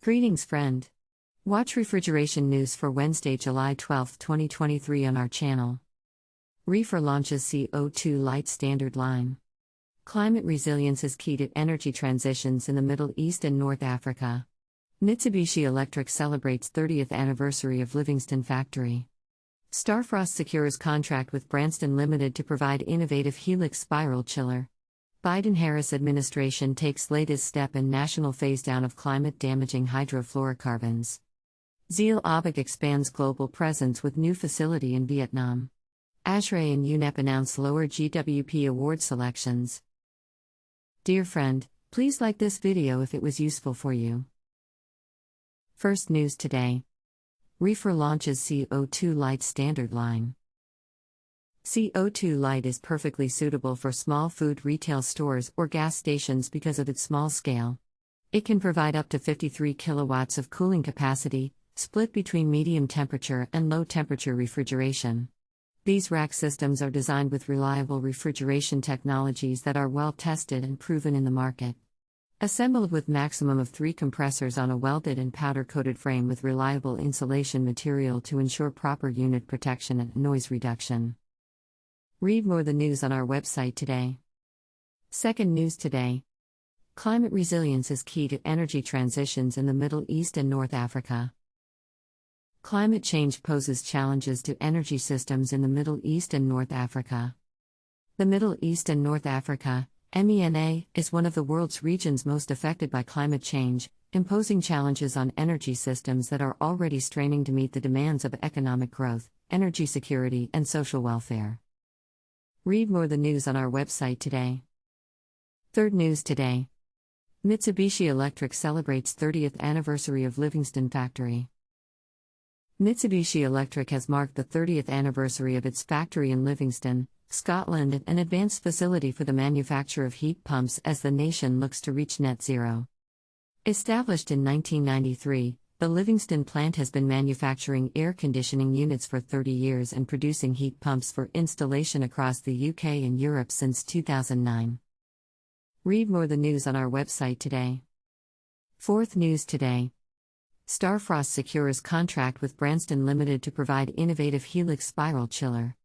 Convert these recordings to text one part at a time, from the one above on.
Greetings, friend. Watch refrigeration news for Wednesday, July 12, 2023 on our channel. Refra launches CO2 light standard line. Climate resilience is key to energy transitions in the Middle East and North Africa. Mitsubishi Electric celebrates 30th anniversary of Livingston factory. Starfrost secures contract with Branston Limited to provide innovative Helix spiral chiller. Biden-Harris administration takes latest step in national phase-down of climate-damaging hydrofluorocarbons. Ziehl-Abegg expands global presence with new facility in Vietnam. ASHRAE and UNEP announce lower GWP award selections. Dear friend, please like this video if it was useful for you. First news today. Refra launches CO2 light standard line. CO2 light is perfectly suitable for small food retail stores or gas stations because of its small scale. It can provide up to 53 kilowatts of cooling capacity, split between medium temperature and low temperature refrigeration. These rack systems are designed with reliable refrigeration technologies that are well tested and proven in the market. Assembled with maximum of 3 compressors on a welded and powder-coated frame with reliable insulation material to ensure proper unit protection and noise reduction. Read more the news on our website today. Second news today. Climate resilience is key to energy transitions in the Middle East and North Africa. Climate change poses challenges to energy systems in the Middle East and North Africa. The Middle East and North Africa, MENA, is one of the world's regions most affected by climate change, imposing challenges on energy systems that are already straining to meet the demands of economic growth, energy security, and social welfare. Read more the news on our website today. Third news today. Mitsubishi Electric celebrates 30th anniversary of Livingston factory. Mitsubishi Electric has marked the 30th anniversary of its factory in Livingston, Scotland, an advanced facility for the manufacture of heat pumps as the nation looks to reach net zero. Established in 1993, the Livingston plant has been manufacturing air conditioning units for 30 years and producing heat pumps for installation across the UK and Europe since 2009. Read more the news on our website today. Fourth news today. Starfrost secures contract with Branston Limited to provide innovative Helix spiral chiller.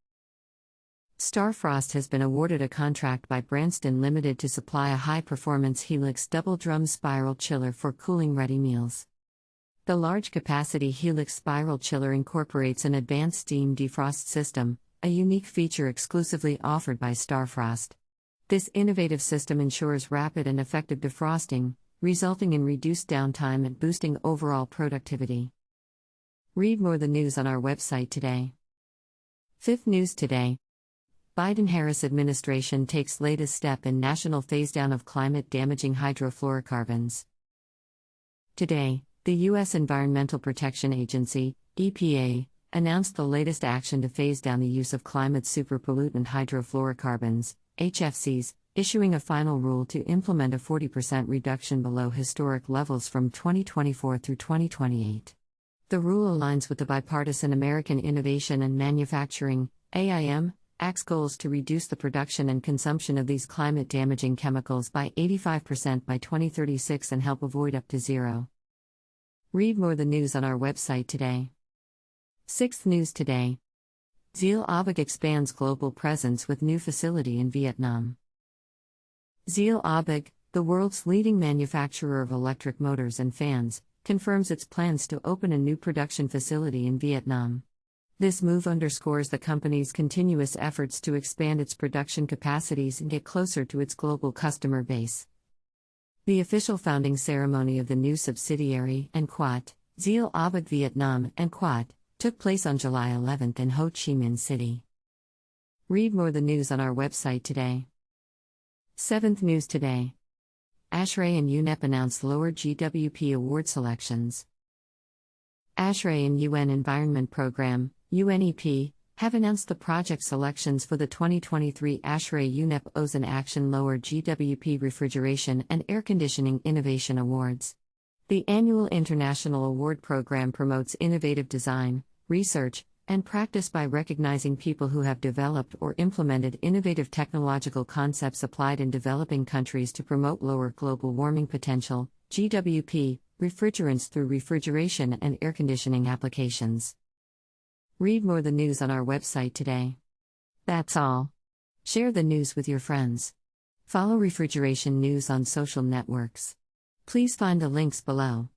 Starfrost has been awarded a contract by Branston Limited to supply a high-performance Helix double-drum spiral chiller for cooling ready meals. The large-capacity Helix spiral chiller incorporates an advanced steam defrost system, a unique feature exclusively offered by Starfrost. This innovative system ensures rapid and effective defrosting, resulting in reduced downtime and boosting overall productivity. Read more the news on our website today. Fifth news today. Biden-Harris administration takes latest step in national phase-down of climate-damaging hydrofluorocarbons. Today, the U.S. Environmental Protection Agency, EPA, announced the latest action to phase down the use of climate superpollutant hydrofluorocarbons, HFCs, issuing a final rule to implement a 40% reduction below historic levels from 2024 through 2028. The rule aligns with the bipartisan American Innovation and Manufacturing, AIM, Act's goals to reduce the production and consumption of these climate-damaging chemicals by 85% by 2036 and help avoid up to zero. Read more the news on our website today. Sixth news today. Ziehl-Abegg expands global presence with new facility in Vietnam. Ziehl-Abegg, the world's leading manufacturer of electric motors and fans, confirms its plans to open a new production facility in Vietnam. This move underscores the company's continuous efforts to expand its production capacities and get closer to its global customer base. The official founding ceremony of the new subsidiary, Quat, Ziehl-Abegg Vietnam, Quat, took place on July 11 in Ho Chi Minh City. Read more the news on our website today. Seventh news today. ASHRAE and UNEP announced lower GWP award selections. ASHRAE and UN Environment Program, UNEP, have announced the project selections for the 2023 ASHRAE UNEP Ozone Action Lower GWP Refrigeration and Air Conditioning Innovation Awards. The annual international award program promotes innovative design, research, and practice by recognizing people who have developed or implemented innovative technological concepts applied in developing countries to promote lower global warming potential, GWP, refrigerants through refrigeration and air conditioning applications. Read more the news on our website today. That's all. Share the news with your friends. Follow Refrigeration News on social networks. Please find the links below.